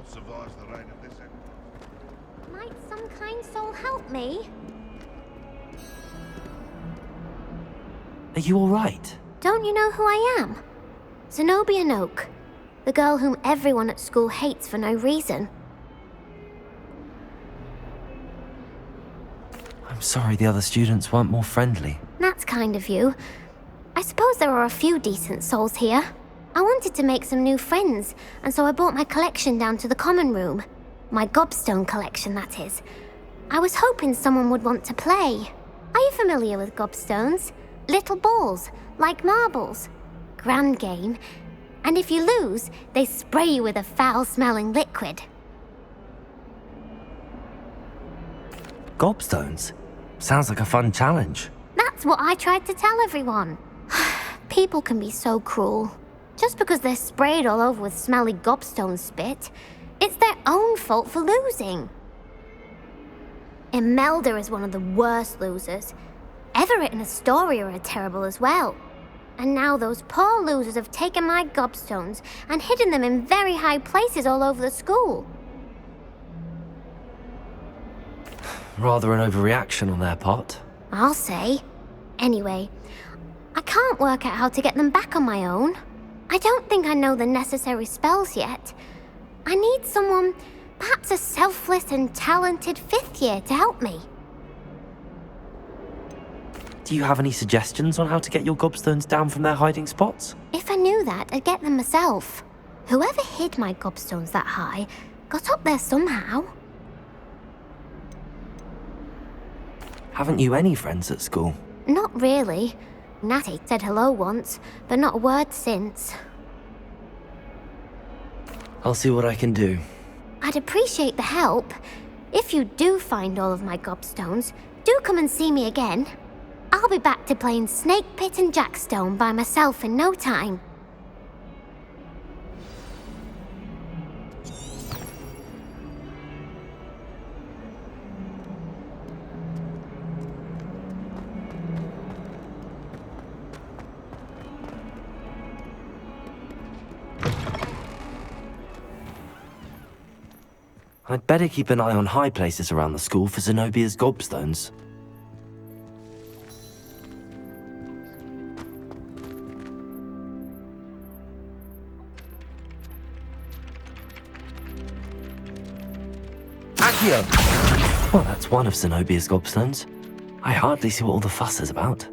not survives the rain at this end. Might some kind soul help me? Are you alright? Don't you know who I am? Zenobia Noak, the girl whom everyone at school hates for no reason. I'm sorry the other students weren't more friendly. That's kind of you. I suppose there are a few decent souls here. I wanted to make some new friends, and so I brought my collection down to the common room. My gobstone collection, that is. I was hoping someone would want to play. Are you familiar with gobstones? Little balls, like marbles. Grand game. And if you lose, they spray you with a foul-smelling liquid. Gobstones? Sounds like a fun challenge. That's what I tried to tell everyone. People can be so cruel. Just because they're sprayed all over with smelly gobstone spit, it's their own fault for losing. Imelda is one of the worst losers. Everett and Astoria are terrible as well. And now those poor losers have taken my gobstones and hidden them in very high places all over the school. Rather an overreaction on their part. I'll say. Anyway, I can't work out how to get them back on my own. I don't think I know the necessary spells yet. I need someone, perhaps a selfless and talented fifth year to help me. Do you have any suggestions on how to get your gobstones down from their hiding spots? If I knew that, I'd get them myself. Whoever hid my gobstones that high got up there somehow. Haven't you any friends at school? Not really. Natty said hello once, but not a word since. I'll see what I can do. I'd appreciate the help. If you do find all of my gobstones, do come and see me again. I'll be back to playing Snake Pit and Jackstone by myself in no time. I'd better keep an eye on high places around the school for Zenobia's gobstones. Accio! Well, that's one of Zenobia's gobstones. I hardly see what all the fuss is about.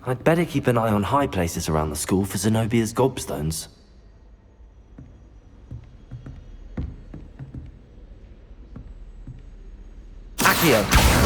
I'd better keep an eye on high places around the school for Zenobia's gobstones. Accio!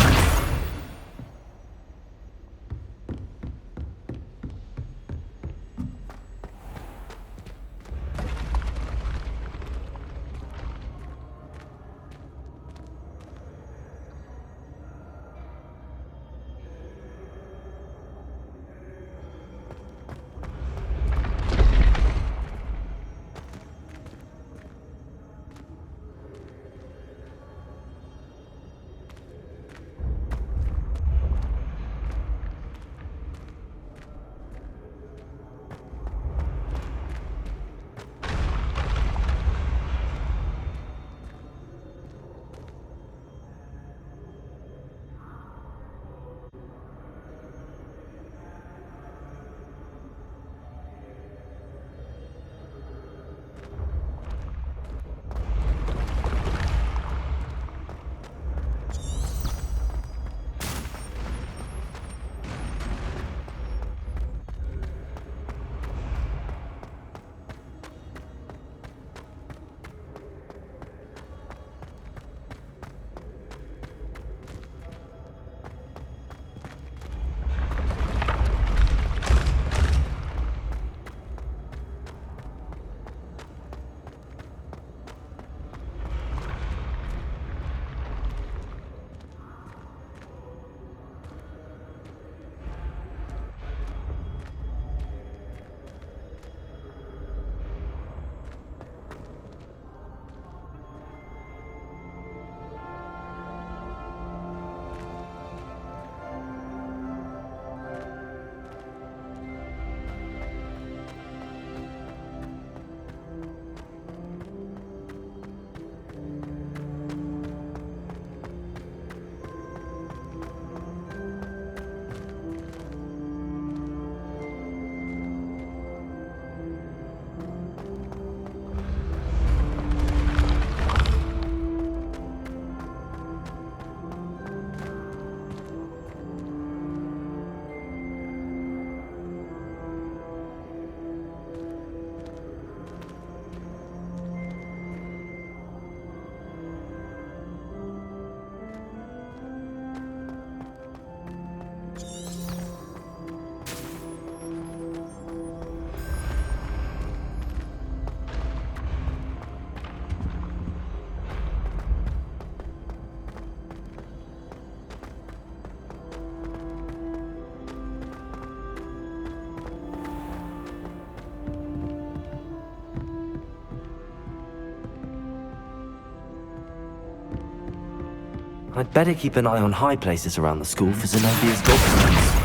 I'd better keep an eye on high places around the school for Zenobia's gobstones.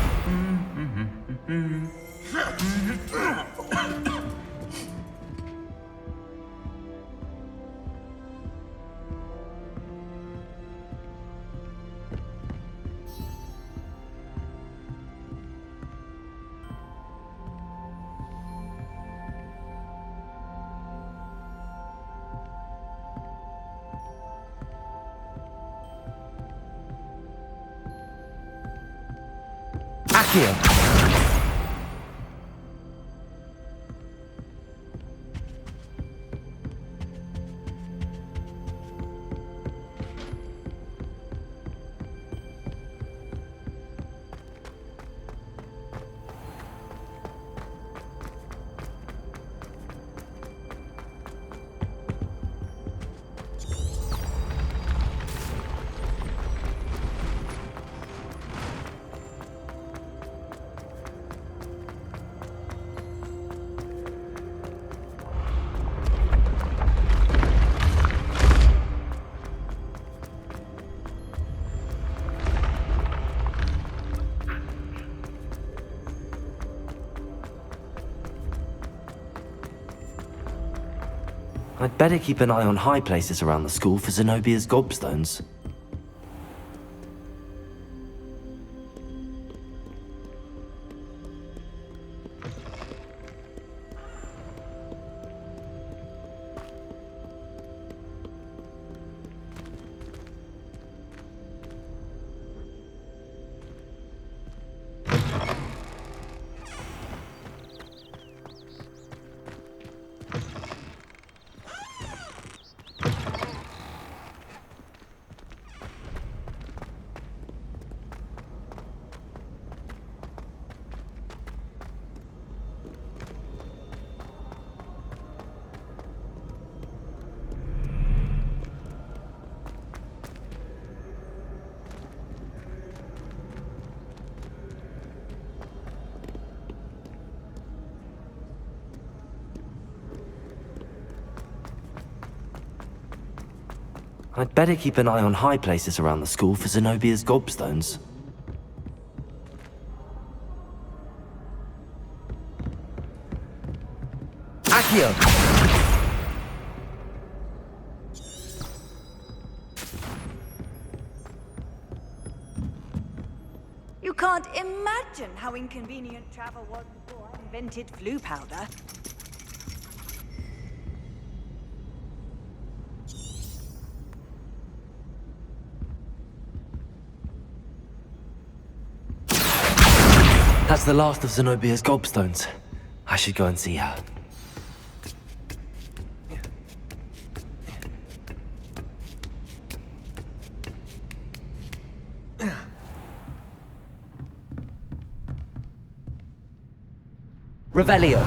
Accio! I'd better keep an eye on high places around the school for Zenobia's gobstones. I'd better keep an eye on high places around the school for Zenobia's gobstones. Accio! You can't imagine how inconvenient travel was before I invented flu powder. That's the last of Zenobia's gobstones. I should go and see her. Revelio.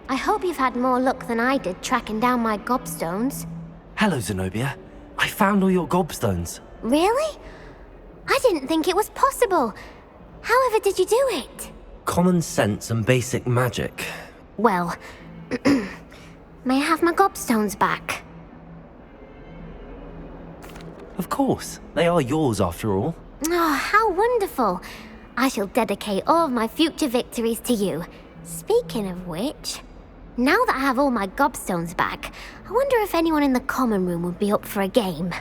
I hope you've had more luck than I did tracking down my gobstones. Hello, Zenobia. I found all your gobstones. Really? I didn't think it was possible. However did you do it? Common sense and basic magic. Well, may I have my gobstones back? Of course, they are yours after all. Oh, how wonderful. I shall dedicate all of my future victories to you. Speaking of which, now that I have all my gobstones back, I wonder if anyone in the common room would be up for a game.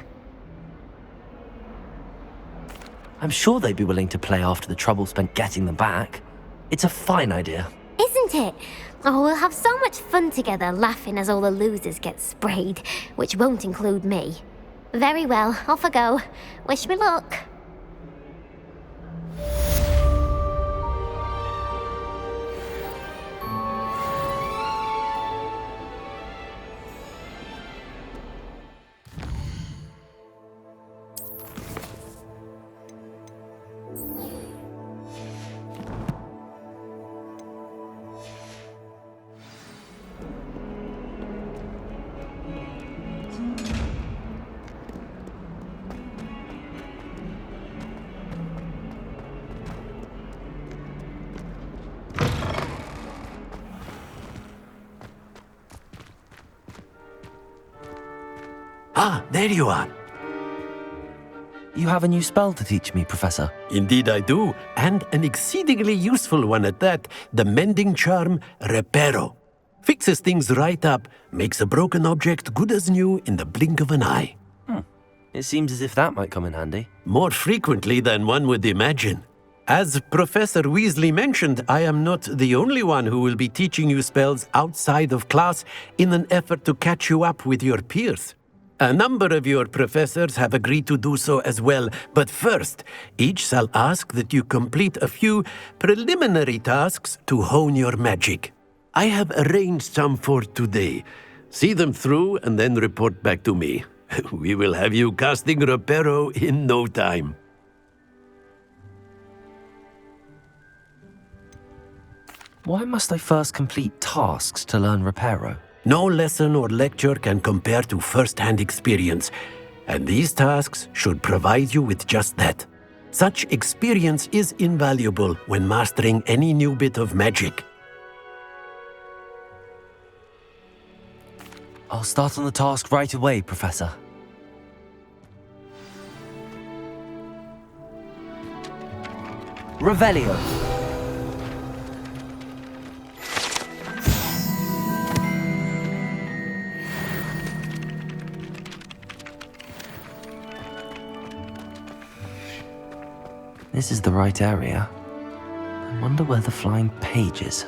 I'm sure they'd be willing to play after the trouble spent getting them back. It's a fine idea. Isn't it? Oh, we'll have so much fun together laughing as all the losers get sprayed, which won't include me. Very well, off I go. Wish me luck. Ah, there you are. You have a new spell to teach me, Professor. Indeed I do, and an exceedingly useful one at that. The mending charm, Reparo. Fixes things right up, makes a broken object good as new in the blink of an eye. It seems as if that might come in handy. More frequently than one would imagine. As Professor Weasley mentioned, I am not the only one who will be teaching you spells outside of class in an effort to catch you up with your peers. A number of your professors have agreed to do so as well, but first, each shall ask that you complete a few preliminary tasks to hone your magic. I have arranged some for today. See them through and then report back to me. We will have you casting Reparo in no time. Why must I first complete tasks to learn Reparo? No lesson or lecture can compare to first-hand experience, and these tasks should provide you with just that. Such experience is invaluable when mastering any new bit of magic. I'll start on the task right away, Professor. Revelio. This is the right area. I wonder where the flying page is.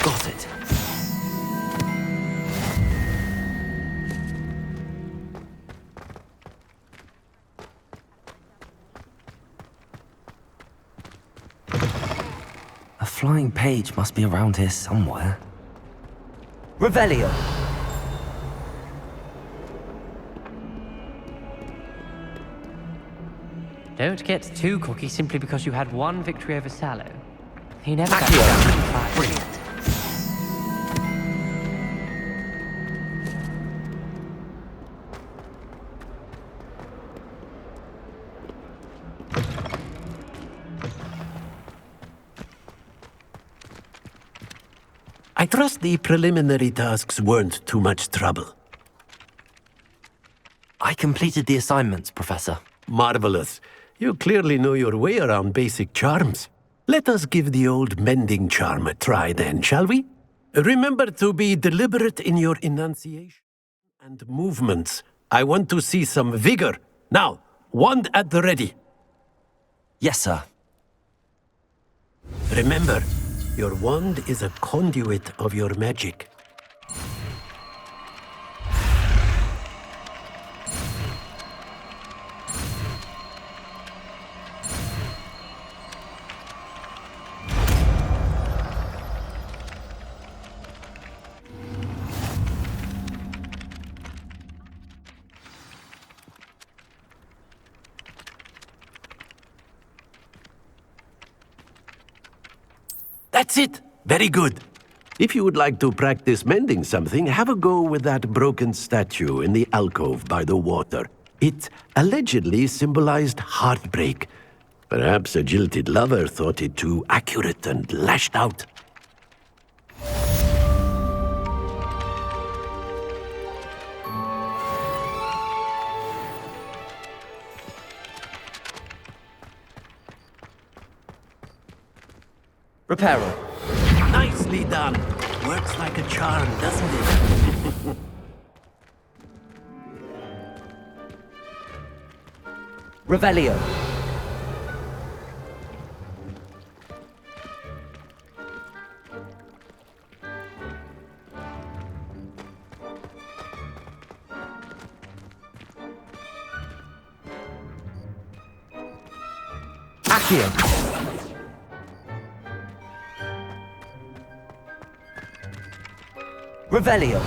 Got it. A flying page must be around here somewhere. Revelio. Don't get too cocky simply because you had one victory over Sallow. He never got Accio. down. Brilliant. I trust the preliminary tasks weren't too much trouble. I completed the assignments, Professor. Marvelous. You clearly know your way around basic charms. Let us give the old mending charm a try then, shall we? Remember to be deliberate in your enunciation and movements. I want to see some vigor. Now, wand at the ready. Yes, sir. Remember, your wand is a conduit of your magic. That's it. Very good. If you would like to practice mending something, have a go with that broken statue in the alcove by the water. It allegedly symbolized heartbreak. Perhaps a jilted lover thought it too accurate and lashed out. Reparo. Nicely done. Works like a charm, doesn't it? Revelio. Accio. Revelio.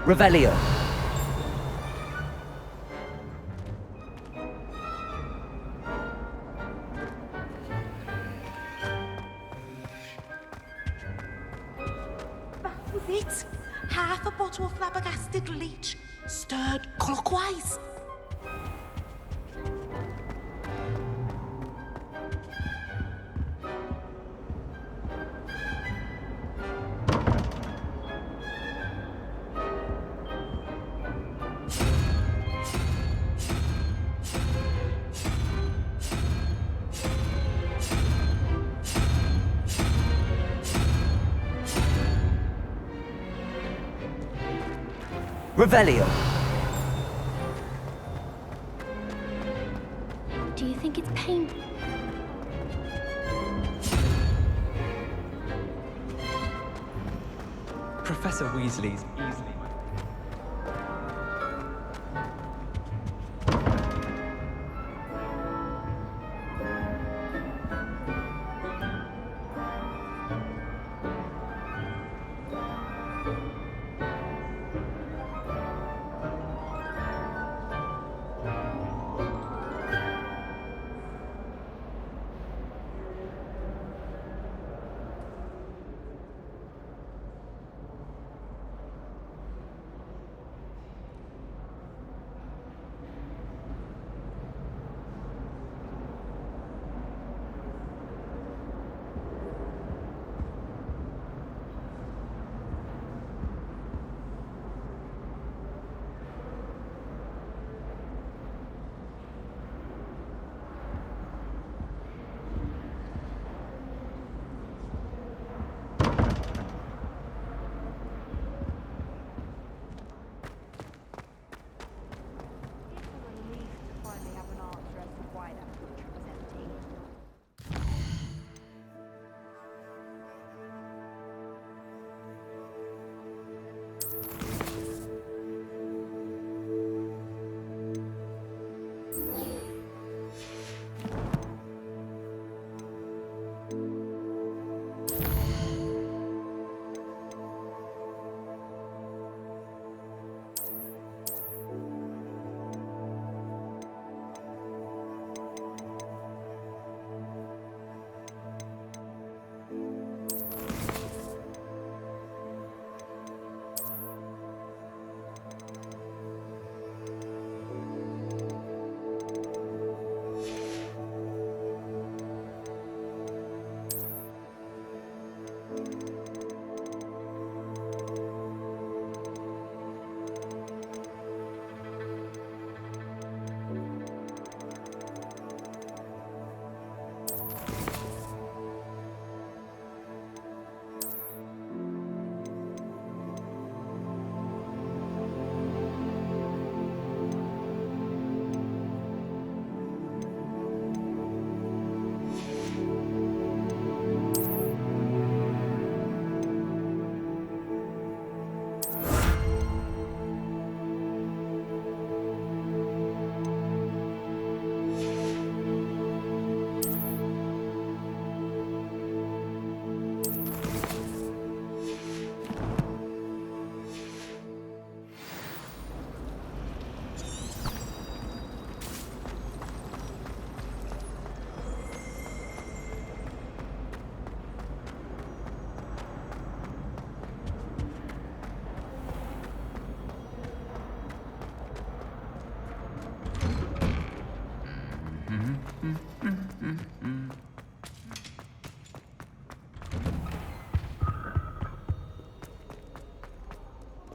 Revelio. That was it. Half a bottle of flabbergasted leech, stirred clockwise. Revelio. Do you think it's painful? Professor Weasley's easily.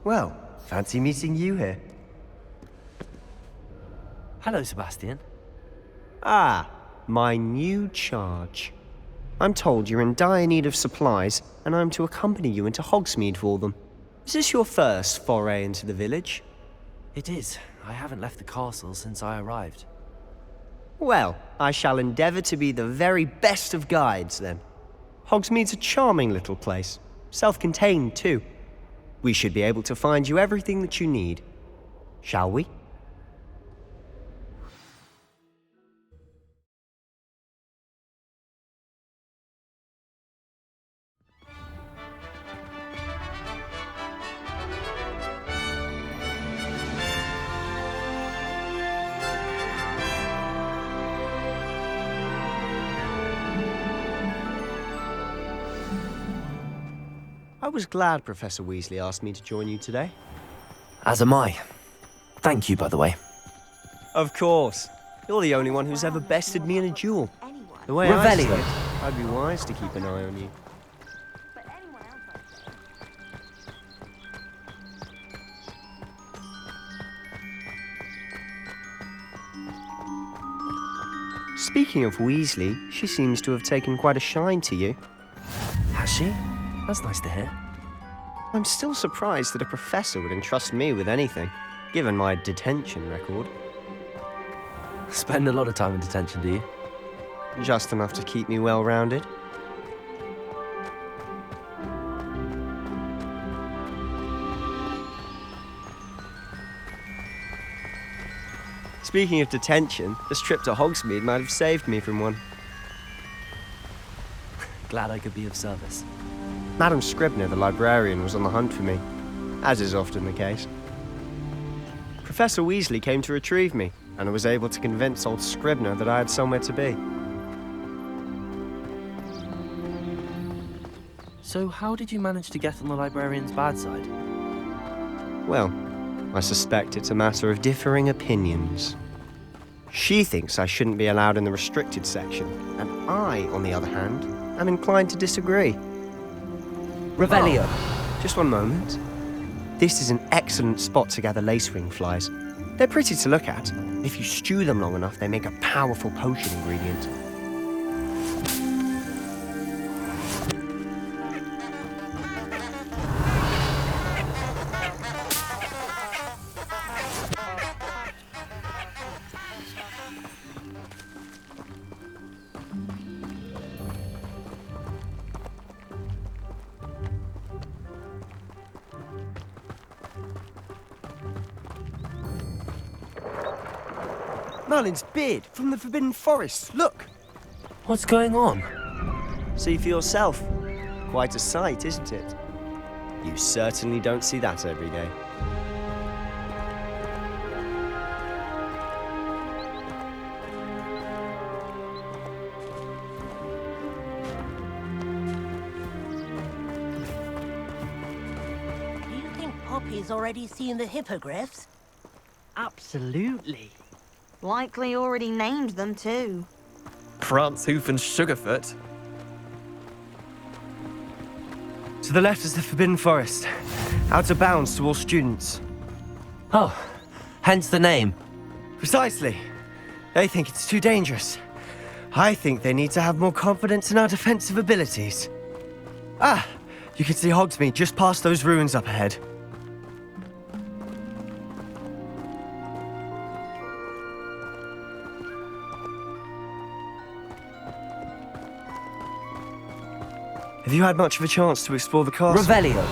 Well, fancy meeting you here. Hello, Sebastian. Ah, my new charge. I'm told you're in dire need of supplies, and I'm to accompany you into Hogsmeade for them. Is this your first foray into the village? It is. I haven't left the castle since I arrived. Well, I shall endeavour to be the very best of guides, then. Hogsmeade's a charming little place. Self-contained, too. We should be able to find you everything that you need. Shall we? I was glad Professor Weasley asked me to join you today. As am I. Thank you, by the way. Of course. You're the only one who's ever bested me in a duel. The way I see Revelio. it, I'd be wise to keep an eye on you. Speaking of Weasley, she seems to have taken quite a shine to you. Has she? That's nice to hear. I'm still surprised that a professor would entrust me with anything, given my detention record. Spend a lot of time in detention, do you? Just enough to keep me well-rounded. Speaking of detention, this trip to Hogsmeade might have saved me from one. Glad I could be of service. Madam Scribner, the librarian, was on the hunt for me, as is often the case. Professor Weasley came to retrieve me, and I was able to convince old Scribner that I had somewhere to be. So how did you manage to get on the librarian's bad side? Well, I suspect it's a matter of differing opinions. She thinks I shouldn't be allowed in the restricted section, and I, on the other hand, am inclined to disagree. Revelio. Just one moment. This is an excellent spot to gather lacewing flies. They're pretty to look at. If you stew them long enough, they make a powerful potion ingredient. Merlin's beard from the Forbidden Forest. Look! What's going on? See for yourself. Quite a sight, isn't it? You certainly don't see that every day. Do you think Poppy's already seen the hippogriffs? Absolutely. Likely already named them too. Prance, Hoof, and Sugarfoot. To the left is the Forbidden Forest. Out of bounds to all students. Oh, hence the name. Precisely. They think it's too dangerous. I think they need to have more confidence in our defensive abilities. Ah, you can see Hogsmeade just past those ruins up ahead. Have you had much of a chance to explore the castle? Revelio.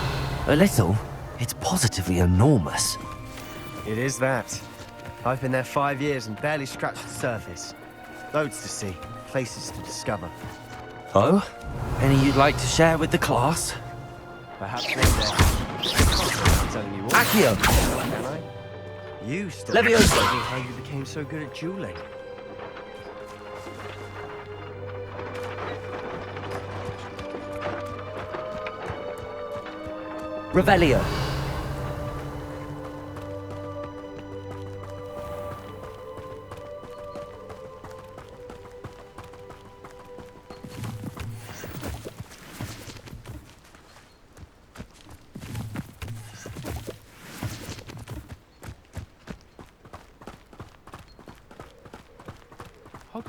A little. It's positively enormous. It is that. I've been there 5 years and barely scratched the surface. Loads to see, places to discover. Oh? Any you'd like to share with the class? Perhaps one day. I'm telling you what. Accio. Can I? You still Leviosa. don't know how you became so good at dueling. Revelio.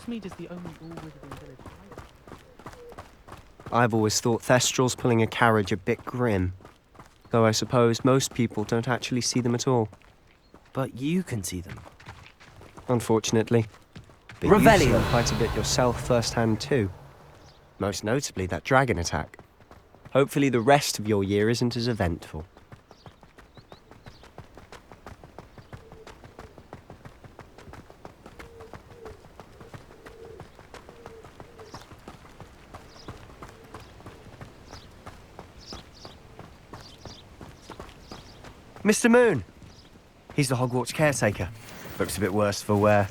Hogsmeade is the only all-wizarding village. I've always thought Thestrals pulling a carriage a bit grim. Though I suppose most people don't actually see them at all. But you can see them. Unfortunately. But Revelio. you've seen quite a bit yourself firsthand too. Most notably that dragon attack. Hopefully the rest of your year isn't as eventful. Mr. Moon! He's the Hogwarts caretaker. Looks a bit worse for wear.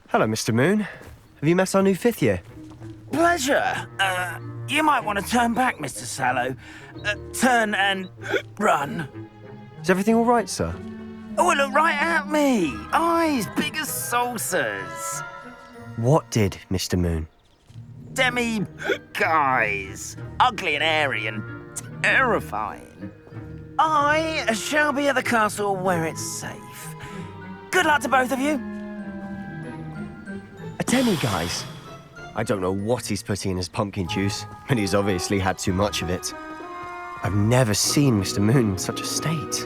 Hello, Mr. Moon. Have you met our new fifth year? Pleasure. You might want to turn back, Mr. Sallow. Turn and run. Is everything all right, sir? Oh, look right at me. Eyes big as saucers. What did, Mr. Moon? Guys. Ugly and airy and terrifying. I shall be at the castle where it's safe. Good luck to both of you. A guys. I don't know what he's putting in his pumpkin juice, but he's obviously had too much of it. I've never seen Mr. Moon in such a state.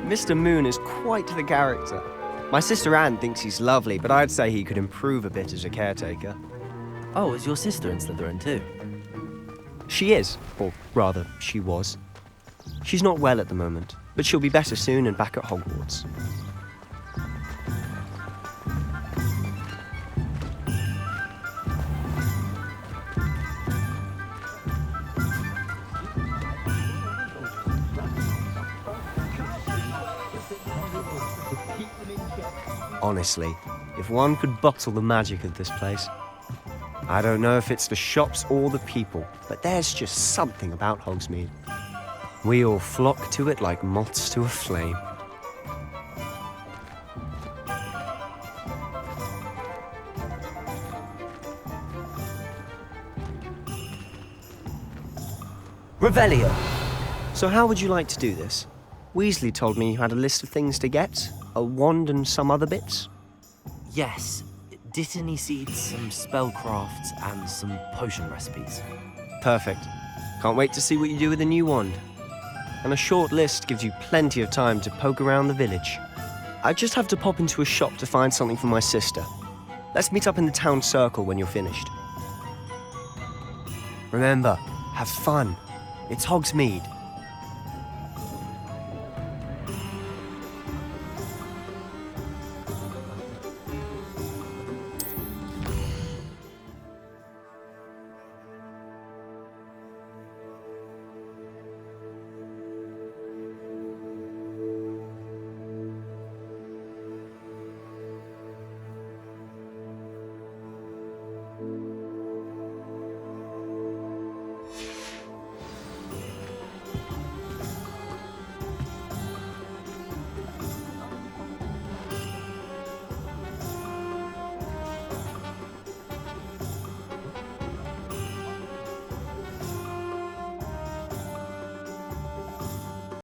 Mr. Moon is quite the character. My sister Anne thinks he's lovely, but I'd say he could improve a bit as a caretaker. Oh, is your sister in Slytherin too? She is, or rather, she was. She's not well at the moment, but she'll be better soon and back at Hogwarts. Honestly, if one could bottle the magic of this place. I don't know if it's the shops or the people, but there's just something about Hogsmeade. We all flock to it like moths to a flame. Revelio. So how would you like to do this? Weasley told me you had a list of things to get, a wand and some other bits. Yes. Dittany seeds, some spellcrafts, and some potion recipes. Perfect. Can't wait to see what you do with the new wand. And a short list gives you plenty of time to poke around the village. I just have to pop into a shop to find something for my sister. Let's meet up in the town circle when you're finished. Remember, have fun. It's Hogsmeade.